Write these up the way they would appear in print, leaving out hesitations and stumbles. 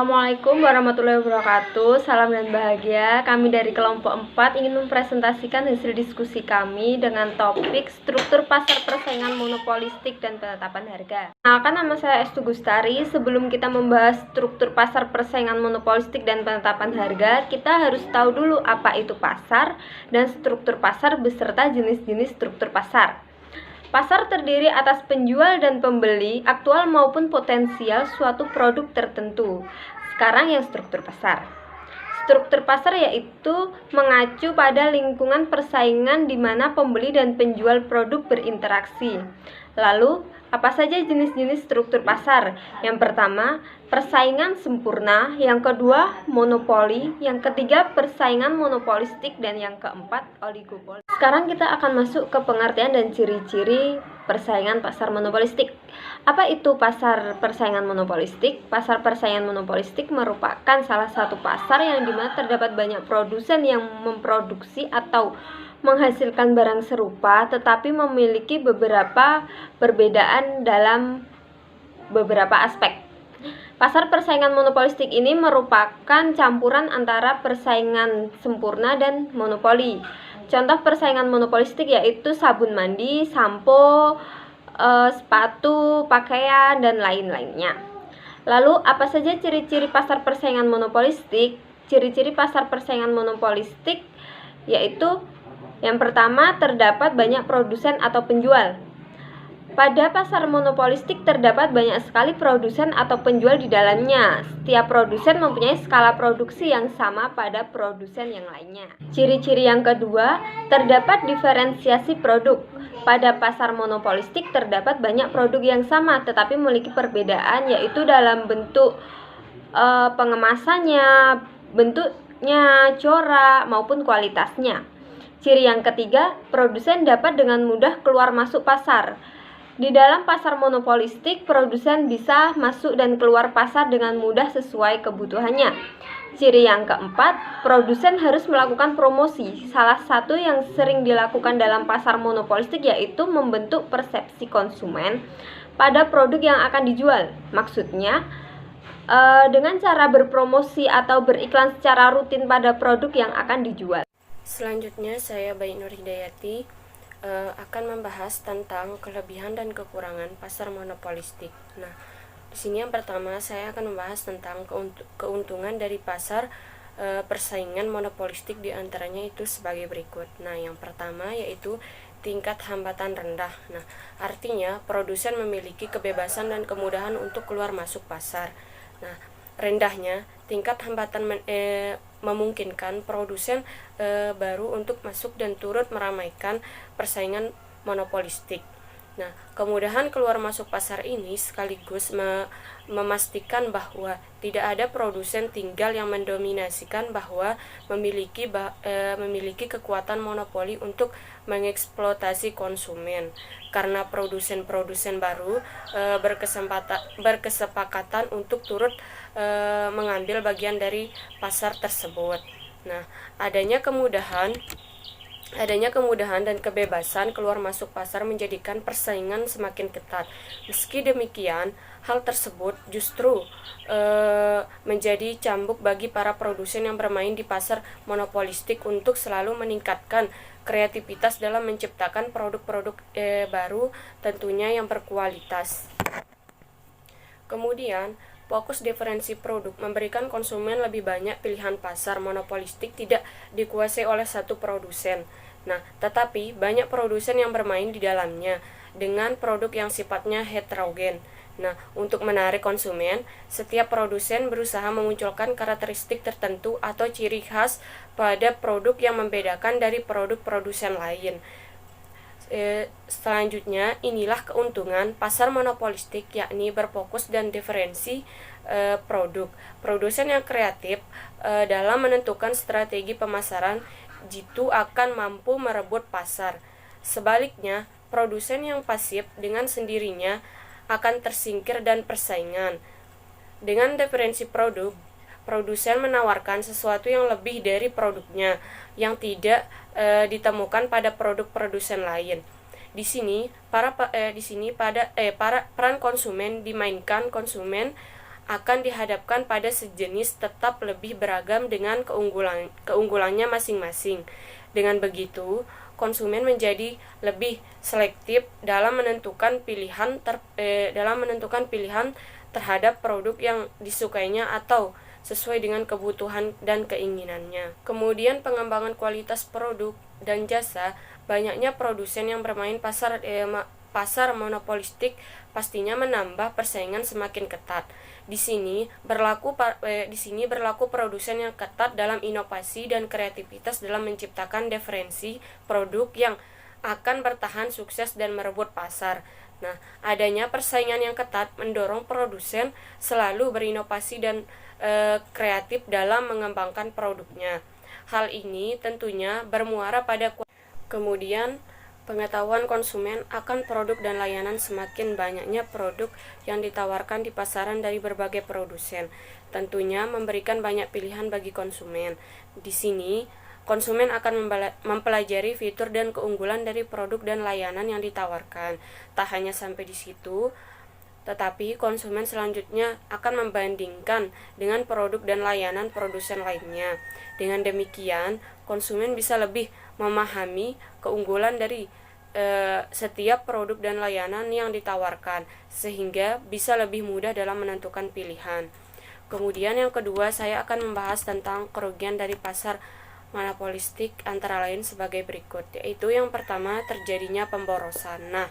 Assalamualaikum warahmatullahi wabarakatuh. Salam dan bahagia. Kami dari kelompok 4 ingin mempresentasikan hasil diskusi kami dengan topik struktur pasar persaingan monopolistik dan penetapan harga. Kenalkan, nama saya Estu Gustari. Sebelum kita membahas struktur pasar persaingan monopolistik dan penetapan harga, kita harus tahu dulu apa itu pasar dan struktur pasar beserta jenis-jenis struktur pasar. Pasar terdiri atas penjual dan pembeli, aktual maupun potensial suatu produk tertentu. Sekarang yang struktur pasar. Struktur pasar yaitu mengacu pada lingkungan persaingan di mana pembeli dan penjual produk berinteraksi. Lalu, apa saja jenis-jenis struktur pasar? Yang pertama, persaingan sempurna. Yang kedua, monopoli. Yang ketiga, persaingan monopolistik. Dan yang keempat, oligopoli. Sekarang kita akan masuk ke pengertian dan ciri-ciri persaingan pasar monopolistik. Apa itu pasar persaingan monopolistik? Pasar persaingan monopolistik merupakan salah satu pasar yang dimana terdapat banyak produsen yang memproduksi atau menghasilkan barang serupa tetapi memiliki beberapa perbedaan dalam beberapa aspek. Pasar persaingan monopolistik ini merupakan campuran antara persaingan sempurna dan monopoli. Contoh persaingan monopolistik yaitu sabun mandi, sampo, sepatu, pakaian, dan lain-lainnya. Lalu, apa saja ciri-ciri pasar persaingan monopolistik? Ciri-ciri pasar persaingan monopolistik yaitu yang pertama, terdapat banyak produsen atau penjual. Pada pasar monopolistik terdapat banyak sekali produsen atau penjual di dalamnya. Setiap produsen mempunyai skala produksi yang sama pada produsen yang lainnya. Ciri-ciri yang kedua, terdapat diferensiasi produk. Pada pasar monopolistik terdapat banyak produk yang sama tetapi memiliki perbedaan, yaitu dalam bentuk pengemasannya, bentuknya, corak, maupun kualitasnya. Ciri yang ketiga, produsen dapat dengan mudah keluar masuk pasar. Di dalam pasar monopolistik, produsen bisa masuk dan keluar pasar dengan mudah sesuai kebutuhannya. Ciri yang keempat, produsen harus melakukan promosi. Salah satu yang sering dilakukan dalam pasar monopolistik yaitu membentuk persepsi konsumen pada produk yang akan dijual. Maksudnya, dengan cara berpromosi atau beriklan secara rutin pada produk yang akan dijual. Selanjutnya, saya Bayi Nur Hidayati akan membahas tentang kelebihan dan kekurangan pasar monopolistik. Nah, di sini yang pertama saya akan membahas tentang keuntungan dari pasar persaingan monopolistik, diantaranya itu sebagai berikut. Nah, yang pertama yaitu tingkat hambatan rendah. Nah, artinya produsen memiliki kebebasan dan kemudahan untuk keluar masuk pasar. Nah, rendahnya tingkat hambatan memungkinkan produsen baru untuk masuk dan turut meramaikan persaingan monopolistik. Nah, kemudahan keluar masuk pasar ini sekaligus memastikan bahwa tidak ada produsen tinggal yang mendominasikan bahwa memiliki kekuatan monopoli untuk mengeksploitasi konsumen. Karena produsen-produsen baru berkesepakatan untuk turut mengambil bagian dari pasar tersebut. Nah, adanya kemudahan dan kebebasan keluar masuk pasar menjadikan persaingan semakin ketat. Meski demikian, hal tersebut justru menjadi cambuk bagi para produsen yang bermain di pasar monopolistik untuk selalu meningkatkan kreativitas dalam menciptakan produk-produk baru, tentunya yang berkualitas. Kemudian, fokus diferensi produk memberikan konsumen lebih banyak pilihan. Pasar monopolistik tidak dikuasai oleh satu produsen. Nah, tetapi banyak produsen yang bermain di dalamnya dengan produk yang sifatnya heterogen. Nah, untuk menarik konsumen, setiap produsen berusaha memunculkan karakteristik tertentu atau ciri khas pada produk yang membedakan dari produk produsen lain. Selanjutnya, inilah keuntungan pasar monopolistik, yakni berfokus dan diferensi produk. Produsen yang kreatif dalam menentukan strategi pemasaran jitu akan mampu merebut pasar. Sebaliknya, produsen yang pasif dengan sendirinya akan tersingkir dan persaingan. Dengan diferensi produk, produsen menawarkan sesuatu yang lebih dari produknya yang tidak ditemukan pada produk produsen lain. Di sini peran konsumen dimainkan. Konsumen akan dihadapkan pada sejenis tetap lebih beragam dengan keunggulannya masing-masing. Dengan begitu, konsumen menjadi lebih selektif dalam menentukan pilihan terhadap produk yang disukainya atau sesuai dengan kebutuhan dan keinginannya. Kemudian pengembangan kualitas produk dan jasa. Banyaknya produsen yang bermain pasar monopolistik pastinya menambah persaingan semakin ketat. Di sini berlaku produsen yang ketat dalam inovasi dan kreativitas dalam menciptakan diferensi produk yang akan bertahan sukses dan merebut pasar. Nah, adanya persaingan yang ketat mendorong produsen selalu berinovasi dan kreatif dalam mengembangkan produknya. Hal ini tentunya bermuara pada kemudian pengetahuan konsumen akan produk dan layanan. Semakin banyaknya produk yang ditawarkan di pasaran dari berbagai produsen, tentunya memberikan banyak pilihan bagi konsumen. Di sini, konsumen akan mempelajari fitur dan keunggulan dari produk dan layanan yang ditawarkan. Tak hanya sampai di situ, tetapi konsumen selanjutnya akan membandingkan dengan produk dan layanan produsen lainnya. Dengan demikian, konsumen bisa lebih memahami keunggulan dari setiap produk dan layanan yang ditawarkan, sehingga bisa lebih mudah dalam menentukan pilihan. Kemudian yang kedua, saya akan membahas tentang kerugian dari pasar monopolistik antara lain sebagai berikut, yaitu yang pertama, terjadinya pemborosan. Nah,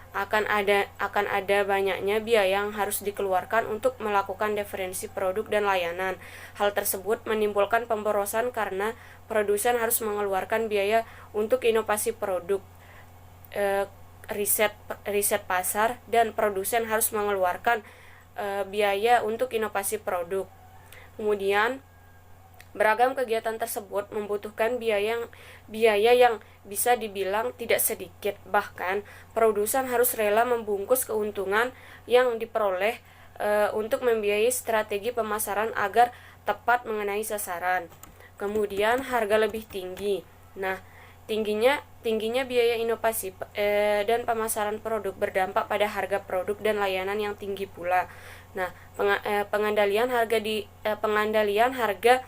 akan ada banyaknya biaya yang harus dikeluarkan untuk melakukan diferensi produk dan layanan. Hal tersebut menimbulkan pemborosan karena produsen harus mengeluarkan biaya untuk inovasi produk, riset pasar, dan produsen harus mengeluarkan biaya untuk inovasi produk. Kemudian beragam kegiatan tersebut membutuhkan biaya yang bisa dibilang tidak sedikit. Bahkan, produsen harus rela membungkus keuntungan yang diperoleh untuk membiayai strategi pemasaran agar tepat mengenai sasaran. Kemudian, harga lebih tinggi. Nah, tingginya biaya inovasi dan pemasaran produk berdampak pada harga produk dan layanan yang tinggi pula. Nah, pengandalian harga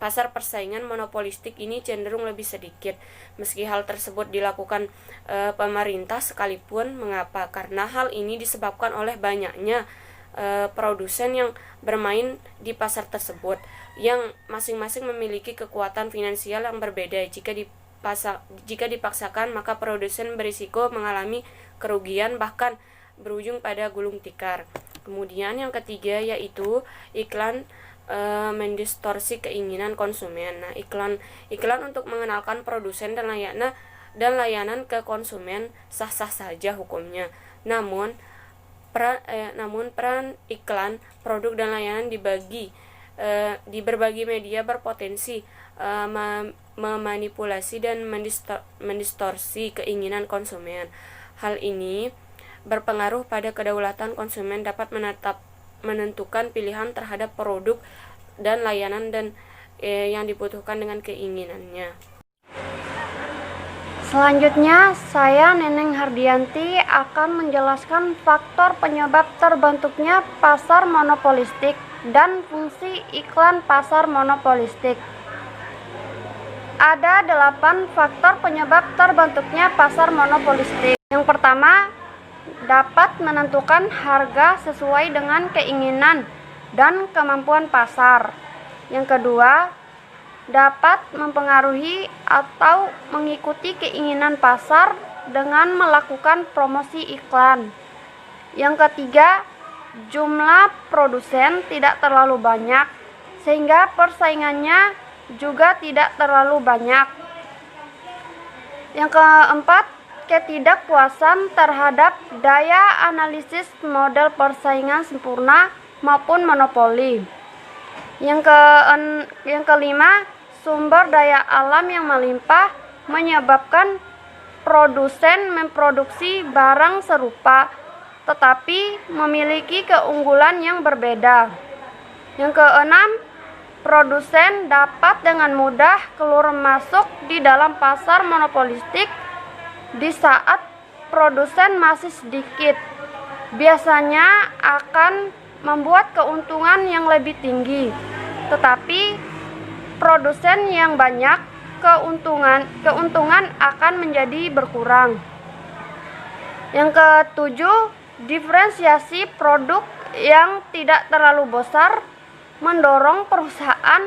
pasar persaingan monopolistik ini cenderung lebih sedikit. Meski hal tersebut dilakukan pemerintah sekalipun. Mengapa? Karena hal ini disebabkan oleh banyaknya produsen yang bermain di pasar tersebut, yang masing-masing memiliki kekuatan finansial yang berbeda. Jika dipaksakan, maka produsen berisiko mengalami kerugian, bahkan berujung pada gulung tikar. Kemudian yang ketiga, yaitu iklan mendistorsi keinginan konsumen. Nah, iklan untuk mengenalkan produsen dan layanan ke konsumen sah-sah saja hukumnya. Namun peran iklan produk dan layanan di berbagai media berpotensi memanipulasi dan mendistorsi keinginan konsumen. Hal ini berpengaruh pada kedaulatan konsumen dapat menentukan pilihan terhadap produk dan layanan yang dibutuhkan dengan keinginannya. Selanjutnya, saya Neneng Hardianti akan menjelaskan faktor penyebab terbentuknya pasar monopolistik dan fungsi iklan pasar monopolistik. Ada 8 faktor penyebab terbentuknya pasar monopolistik. Yang pertama, dapat menentukan harga sesuai dengan keinginan dan kemampuan pasar. Yang kedua, dapat mempengaruhi atau mengikuti keinginan pasar dengan melakukan promosi iklan. Yang ketiga, jumlah produsen tidak terlalu banyak, sehingga persaingannya juga tidak terlalu banyak. Yang keempat, ketidakpuasan terhadap daya analisis model persaingan sempurna maupun monopoli. Yang kelima, sumber daya alam yang melimpah menyebabkan produsen memproduksi barang serupa tetapi memiliki keunggulan yang berbeda. Yang keenam, produsen dapat dengan mudah keluar masuk di dalam pasar monopolistik di saat produsen masih sedikit. Biasanya akan membuat keuntungan yang lebih tinggi, tetapi produsen yang banyak, keuntungan akan menjadi berkurang. Yang ketujuh, diferensiasi produk yang tidak terlalu besar mendorong perusahaan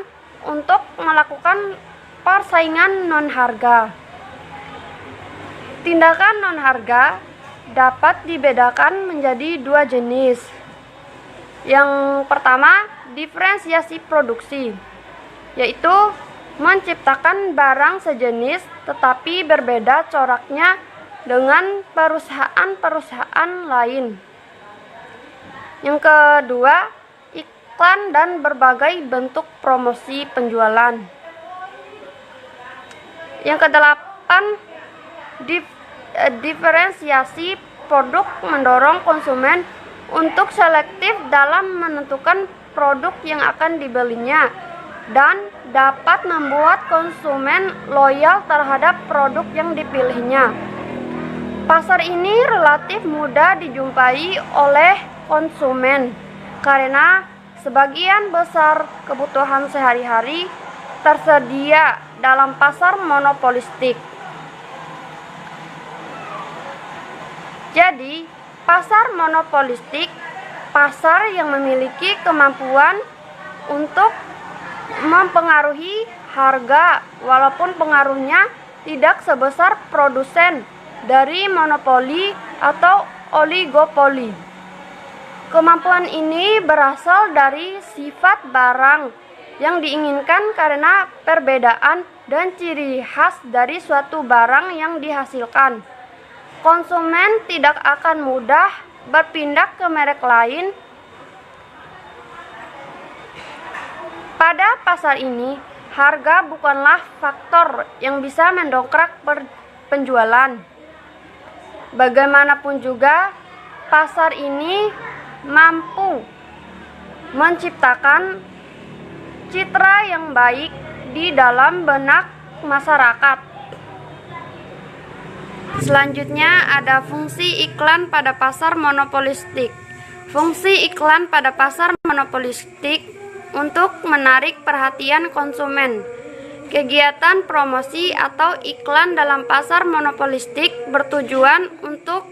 untuk melakukan persaingan non-harga. Tindakan non-harga dapat dibedakan menjadi dua jenis. Yang pertama, diferensiasi produksi, yaitu menciptakan barang sejenis tetapi berbeda coraknya dengan perusahaan-perusahaan lain. Yang kedua, iklan dan berbagai bentuk promosi penjualan. Yang kedelapan, diferensiasi produk mendorong konsumen untuk selektif dalam menentukan produk yang akan dibelinya dan dapat membuat konsumen loyal terhadap produk yang dipilihnya. Pasar ini relatif mudah dijumpai oleh konsumen karena sebagian besar kebutuhan sehari-hari tersedia dalam pasar monopolistik. Jadi, pasar monopolistik, pasar yang memiliki kemampuan untuk mempengaruhi harga walaupun pengaruhnya tidak sebesar produsen dari monopoli atau oligopoli. Kemampuan ini berasal dari sifat barang yang diinginkan karena perbedaan dan ciri khas dari suatu barang yang dihasilkan. Konsumen tidak akan mudah berpindah ke merek lain. Pada pasar ini, harga bukanlah faktor yang bisa mendongkrak penjualan. Bagaimanapun juga, pasar ini mampu menciptakan citra yang baik di dalam benak masyarakat. Selanjutnya ada fungsi iklan pada pasar monopolistik. Fungsi iklan pada pasar monopolistik untuk menarik perhatian konsumen. Kegiatan promosi atau iklan dalam pasar monopolistik bertujuan untuk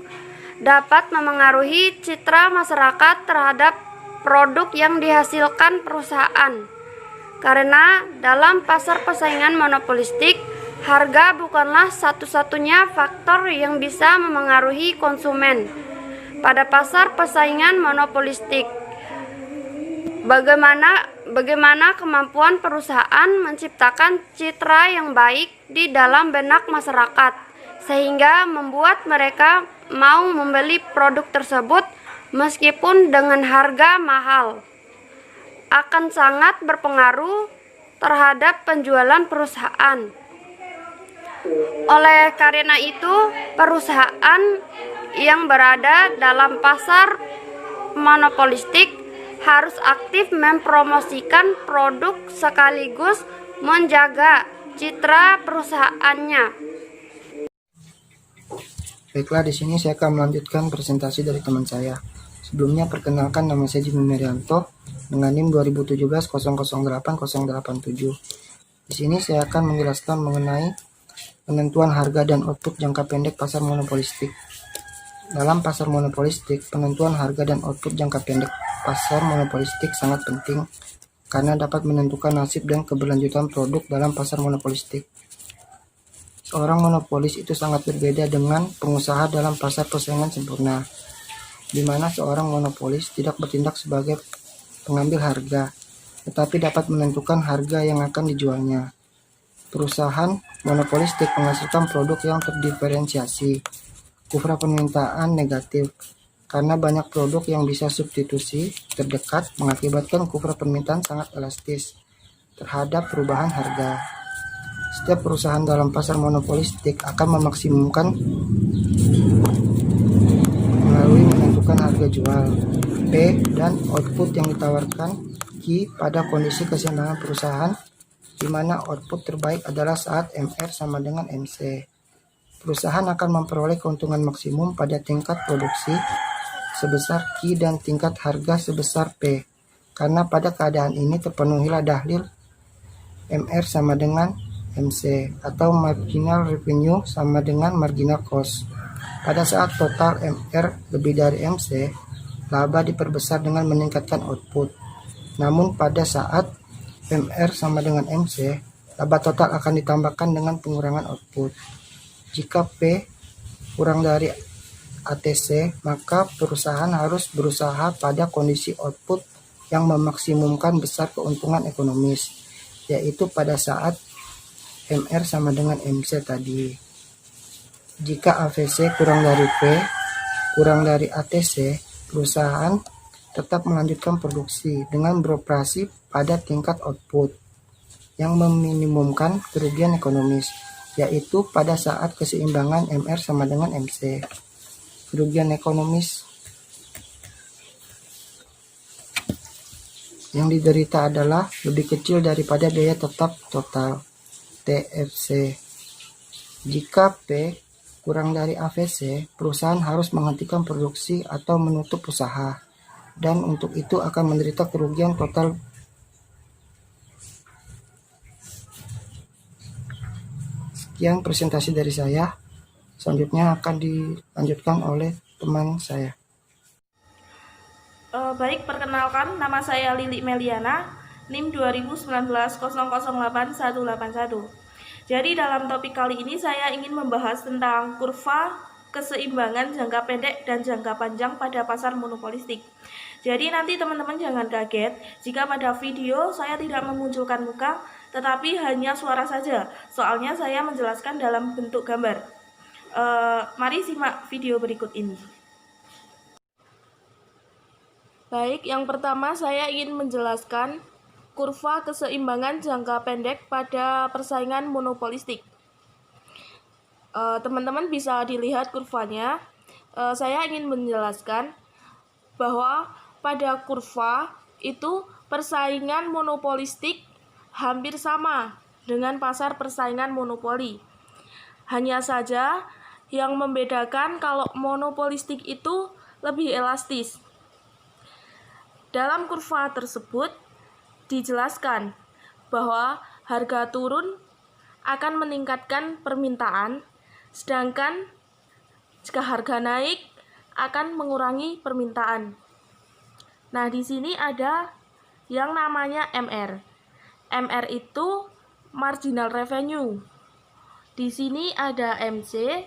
dapat memengaruhi citra masyarakat terhadap produk yang dihasilkan perusahaan. Karena dalam pasar persaingan monopolistik, harga bukanlah satu-satunya faktor yang bisa memengaruhi konsumen. Pada pasar persaingan monopolistik, bagaimana kemampuan perusahaan menciptakan citra yang baik di dalam benak masyarakat, sehingga membuat mereka mau membeli produk tersebut meskipun dengan harga mahal, akan sangat berpengaruh terhadap penjualan perusahaan. Oleh karena itu, perusahaan yang berada dalam pasar monopolistik harus aktif mempromosikan produk sekaligus menjaga citra perusahaannya. Baiklah, di sini saya akan melanjutkan presentasi dari teman saya. Sebelumnya, perkenalkan, nama saya Jimmy Merianto dengan NIM 2017008087. Di sini saya akan menjelaskan mengenai penentuan harga dan output jangka pendek pasar monopolistik. Dalam pasar monopolistik, penentuan harga dan output jangka pendek pasar monopolistik sangat penting karena dapat menentukan nasib dan keberlanjutan produk dalam pasar monopolistik. Seorang monopolis itu sangat berbeda dengan pengusaha dalam pasar persaingan sempurna, di mana seorang monopolis tidak bertindak sebagai pengambil harga, tetapi dapat menentukan harga yang akan dijualnya. Perusahaan monopolistik menghasilkan produk yang terdiferensiasi. Kufra permintaan negatif, karena banyak produk yang bisa substitusi terdekat mengakibatkan kufra permintaan sangat elastis terhadap perubahan harga. Setiap perusahaan dalam pasar monopolistik akan memaksimumkan melalui menentukan harga jual, P, dan output yang ditawarkan Q pada kondisi keseimbangan perusahaan, di mana output terbaik adalah saat MR sama dengan MC. Perusahaan akan memperoleh keuntungan maksimum pada tingkat produksi sebesar Q dan tingkat harga sebesar P. Karena pada keadaan ini terpenuhilah dalil MR sama dengan MC atau marginal revenue sama dengan marginal cost. Pada saat total MR lebih dari MC, laba diperbesar dengan meningkatkan output. Namun pada saat MR sama dengan MC, laba total akan ditambahkan dengan pengurangan output. Jika P kurang dari ATC, maka perusahaan harus berusaha pada kondisi output yang memaksimumkan besar keuntungan ekonomis, yaitu pada saat MR sama dengan MC tadi. Jika AVC kurang dari P, kurang dari ATC, perusahaan tetap melanjutkan produksi dengan beroperasi pada tingkat output yang meminimumkan kerugian ekonomis, yaitu pada saat keseimbangan MR sama dengan MC. Kerugian ekonomis yang diderita adalah lebih kecil daripada biaya tetap total TFC. Jika P kurang dari AVC, perusahaan harus menghentikan produksi atau menutup usaha, dan untuk itu akan menderita kerugian total. Sekian presentasi dari saya. Selanjutnya akan dilanjutkan oleh teman saya. Baik, perkenalkan, nama saya Lili Meliana, NIM 2019 008181. Jadi dalam topik kali ini saya ingin membahas tentang kurva keseimbangan jangka pendek dan jangka panjang pada pasar monopolistik. Jadi nanti teman-teman jangan kaget jika pada video saya tidak memunculkan muka, tetapi hanya suara saja. Soalnya saya menjelaskan dalam bentuk gambar. Mari simak video berikut ini. Baik, yang pertama saya ingin menjelaskan kurva keseimbangan jangka pendek pada persaingan monopolistik. Teman-teman bisa dilihat kurvanya. Saya ingin menjelaskan bahwa pada kurva itu persaingan monopolistik hampir sama dengan pasar persaingan monopoli. Hanya saja yang membedakan kalau monopolistik itu lebih elastis. Dalam kurva tersebut dijelaskan bahwa harga turun akan meningkatkan permintaan, sedangkan jika harga naik akan mengurangi permintaan. Nah, di sini ada yang namanya MR. MR itu marginal revenue. Di sini ada MC,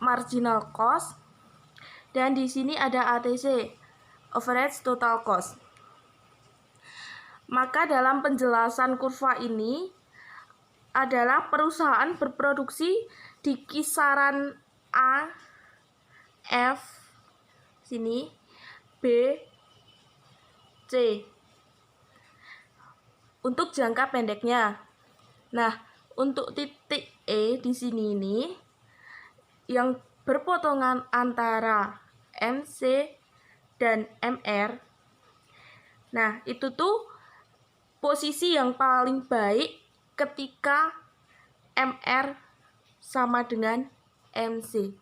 marginal cost, dan di sini ada ATC, average total cost. Maka dalam penjelasan kurva ini adalah perusahaan berproduksi di kisaran A, F, sini, B, C untuk jangka pendeknya. Nah, untuk titik E di sini ini yang berpotongan antara MC dan MR. Nah, itu tuh posisi yang paling baik ketika MR sama dengan MC.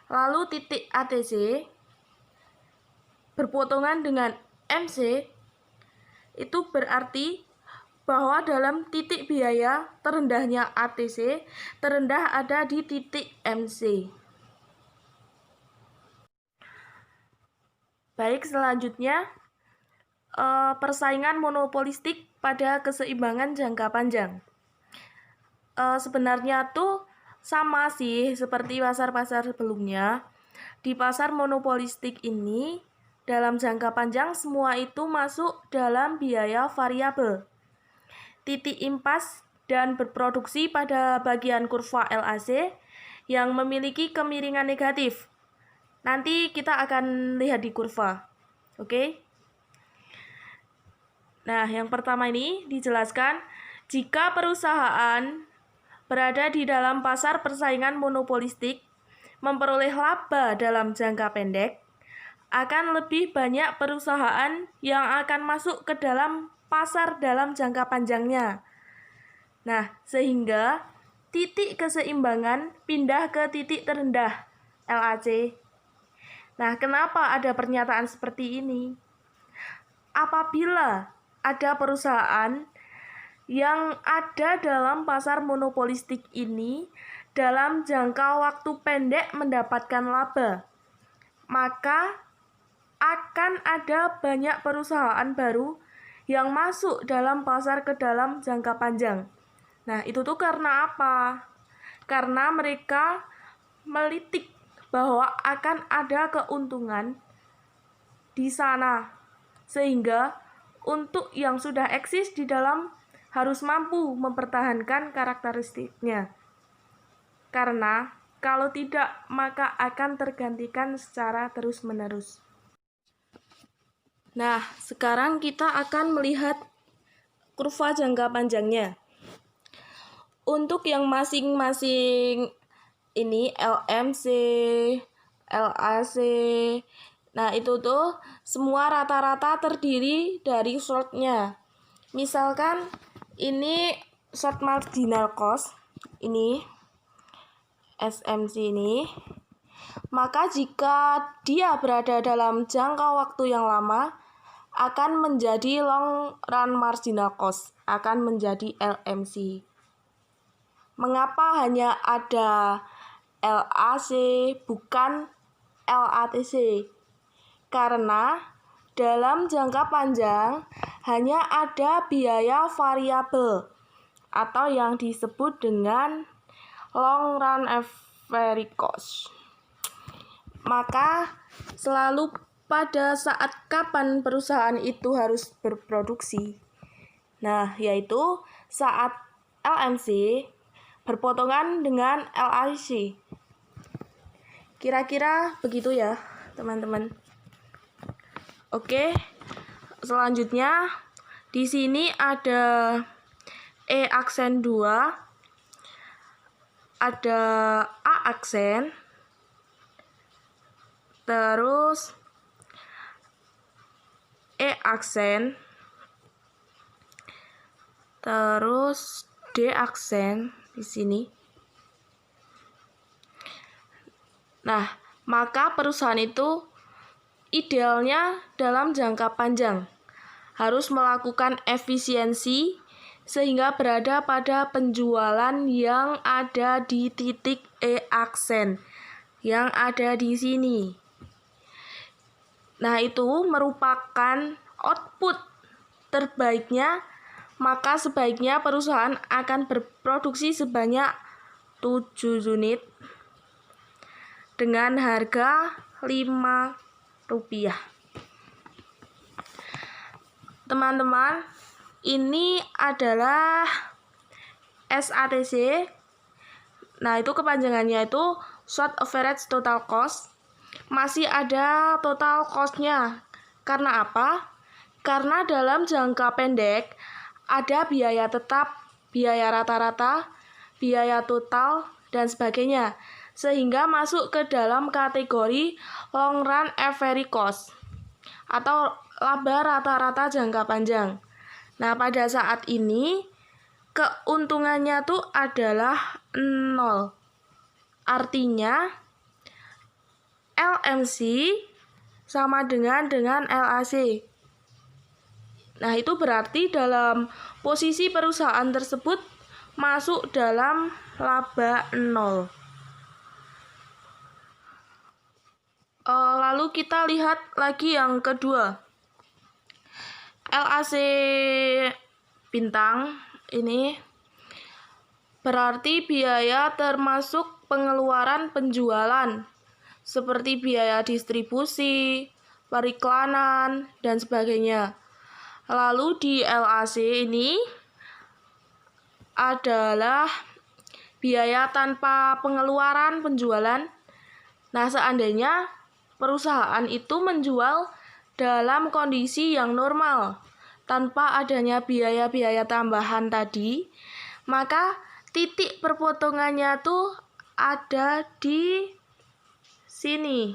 Lalu titik ATC berpotongan dengan MC, itu berarti bahwa dalam titik biaya terendahnya ATC, terendah ada di titik MC. Baik, selanjutnya persaingan monopolistik pada keseimbangan jangka panjang. Sebenarnya tuh sama sih seperti pasar-pasar sebelumnya. Di pasar monopolistik ini, dalam jangka panjang semua itu masuk dalam biaya variabel. Titik impas dan berproduksi pada bagian kurva LAC yang memiliki kemiringan negatif. Nanti kita akan lihat di kurva. Oke? Nah, yang pertama ini dijelaskan jika perusahaan berada di dalam pasar persaingan monopolistik memperoleh laba dalam jangka pendek, akan lebih banyak perusahaan yang akan masuk ke dalam pasar dalam jangka panjangnya. Nah, sehingga titik keseimbangan pindah ke titik terendah LAC. Nah, kenapa ada pernyataan seperti ini? Apabila ada perusahaan yang ada dalam pasar monopolistik ini dalam jangka waktu pendek mendapatkan laba, maka akan ada banyak perusahaan baru yang masuk dalam pasar ke dalam jangka panjang. Nah, itu tuh karena apa? Karena mereka melitik bahwa akan ada keuntungan di sana, sehingga untuk yang sudah eksis di dalam harus mampu mempertahankan karakteristiknya. Karena kalau tidak, maka akan tergantikan secara terus-menerus. Nah, sekarang kita akan melihat kurva jangka panjangnya. Untuk yang masing-masing ini LMC, LAC, nah itu tuh semua rata-rata terdiri dari shortnya. Misalkan ini short marginal cost, ini SMC ini, maka jika dia berada dalam jangka waktu yang lama, akan menjadi long run marginal cost, akan menjadi LMC. Mengapa hanya ada LAC bukan LATC? Karena dalam jangka panjang hanya ada biaya variabel atau yang disebut dengan long run average cost. Maka selalu pada saat kapan perusahaan itu harus berproduksi. Nah, yaitu saat LMC berpotongan dengan LAC. Kira-kira begitu ya, teman-teman. Oke, selanjutnya di sini ada E aksen 2, ada A aksen, terus E aksen, terus D aksen di sini. Nah, maka perusahaan itu idealnya dalam jangka panjang harus melakukan efisiensi sehingga berada pada penjualan yang ada di titik E aksen yang ada di sini. Nah, itu merupakan output terbaiknya, maka sebaiknya perusahaan akan berproduksi sebanyak 7 unit dengan harga Rp5. Teman-teman, ini adalah SATC. Nah, itu kepanjangannya itu Short Average Total Cost. Masih ada total cost-nya. Karena apa? Karena dalam jangka pendek ada biaya tetap, biaya rata-rata, biaya total, dan sebagainya. Sehingga masuk ke dalam kategori long run average cost atau laba rata-rata jangka panjang. Nah, pada saat ini keuntungannya tuh adalah 0. Artinya LMC sama dengan LAC. Nah, itu berarti dalam posisi perusahaan tersebut masuk dalam laba 0. Lalu kita lihat lagi yang kedua. LAC bintang ini berarti biaya termasuk pengeluaran penjualan seperti biaya distribusi, periklanan, dan sebagainya. Lalu di LAC ini adalah biaya tanpa pengeluaran penjualan. Nah, seandainya perusahaan itu menjual dalam kondisi yang normal, tanpa adanya biaya-biaya tambahan tadi, maka titik perpotongannya tuh ada di sini.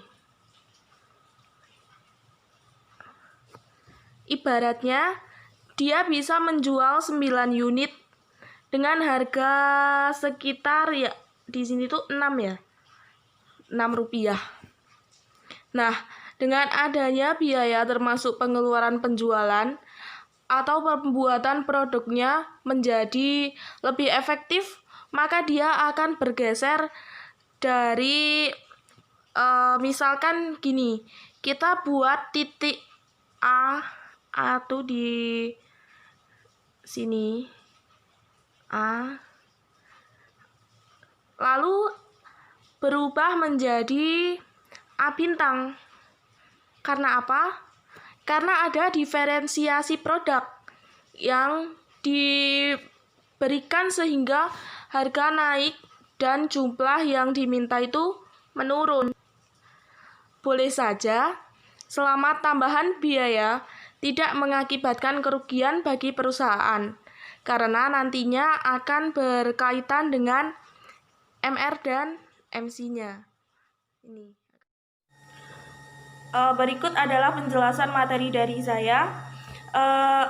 Ibaratnya dia bisa menjual 9 unit dengan harga sekitar ya di sini tuh 6 ya. Rp6. Nah, dengan adanya biaya termasuk pengeluaran penjualan atau pembuatan produknya menjadi lebih efektif, maka dia akan bergeser dari misalkan gini, kita buat titik A tuh di sini A, lalu berubah menjadi A bintang. Karena apa? Karena ada diferensiasi produk yang diberikan sehingga harga naik dan jumlah yang diminta itu menurun. Boleh saja, selama tambahan biaya tidak mengakibatkan kerugian bagi perusahaan, karena nantinya akan berkaitan dengan MR dan MC-nya. Ini. Berikut adalah penjelasan materi dari saya.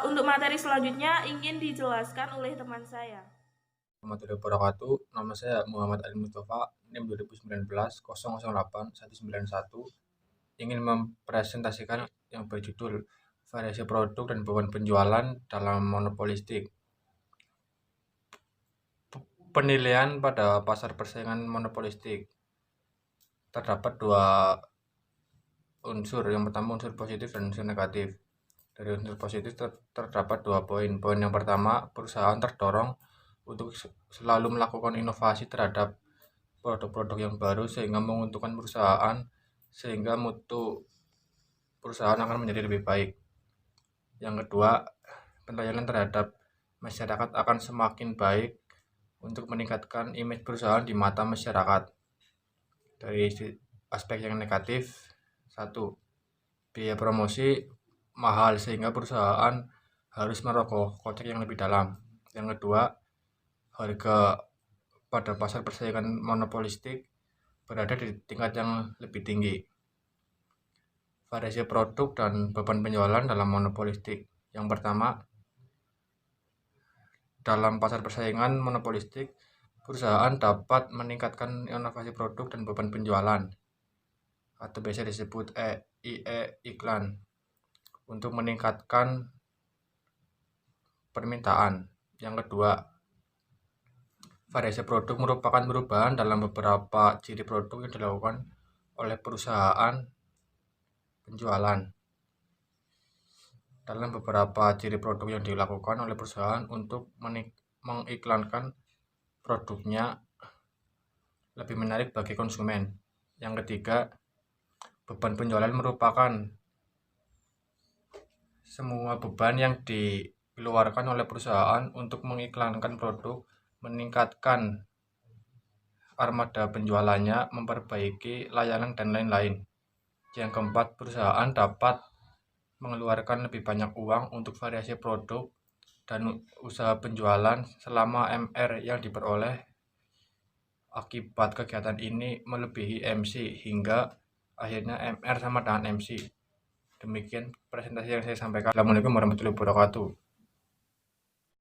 Untuk materi selanjutnya ingin dijelaskan oleh teman saya. Warahmatullahi wabarakatuh. Nama saya Muhammad Ali Mustafa, NIM 2019 008 191. Ingin mempresentasikan yang berjudul variasi produk dan beban penjualan dalam monopolistik. Penilaian pada pasar persaingan monopolistik terdapat dua unsur. Yang pertama unsur positif dan unsur negatif. Dari unsur positif terdapat 2 poin. Poin yang pertama, perusahaan terdorong untuk selalu melakukan inovasi terhadap produk-produk yang baru sehingga menguntungkan perusahaan, sehingga mutu perusahaan akan menjadi lebih baik. Yang kedua, pelayanan terhadap masyarakat akan semakin baik untuk meningkatkan image perusahaan di mata masyarakat. Dari aspek yang negatif, 1. Biaya promosi mahal sehingga perusahaan harus merogoh kocek yang lebih dalam. Yang kedua, harga pada pasar persaingan monopolistik berada di tingkat yang lebih tinggi. Variasi produk dan beban penjualan dalam monopolistik. Yang pertama, dalam pasar persaingan monopolistik, perusahaan dapat meningkatkan inovasi produk dan beban penjualan, atau biasa disebut iklan, untuk meningkatkan permintaan. Yang kedua, variasi produk merupakan perubahan dalam beberapa ciri produk yang dilakukan oleh perusahaan penjualan. Dalam beberapa ciri produk yang dilakukan oleh perusahaan untuk mengiklankan produknya lebih menarik bagi konsumen. Yang ketiga, beban penjualan merupakan semua beban yang dikeluarkan oleh perusahaan untuk mengiklankan produk, meningkatkan armada penjualannya, memperbaiki layanan, dan lain-lain. Yang keempat, perusahaan dapat mengeluarkan lebih banyak uang untuk variasi produk dan usaha penjualan selama MR yang diperoleh akibat kegiatan ini melebihi MC, hingga akhirnya MR sama dengan MC. Demikian presentasi yang saya sampaikan. Assalamualaikum warahmatullahi wabarakatuh.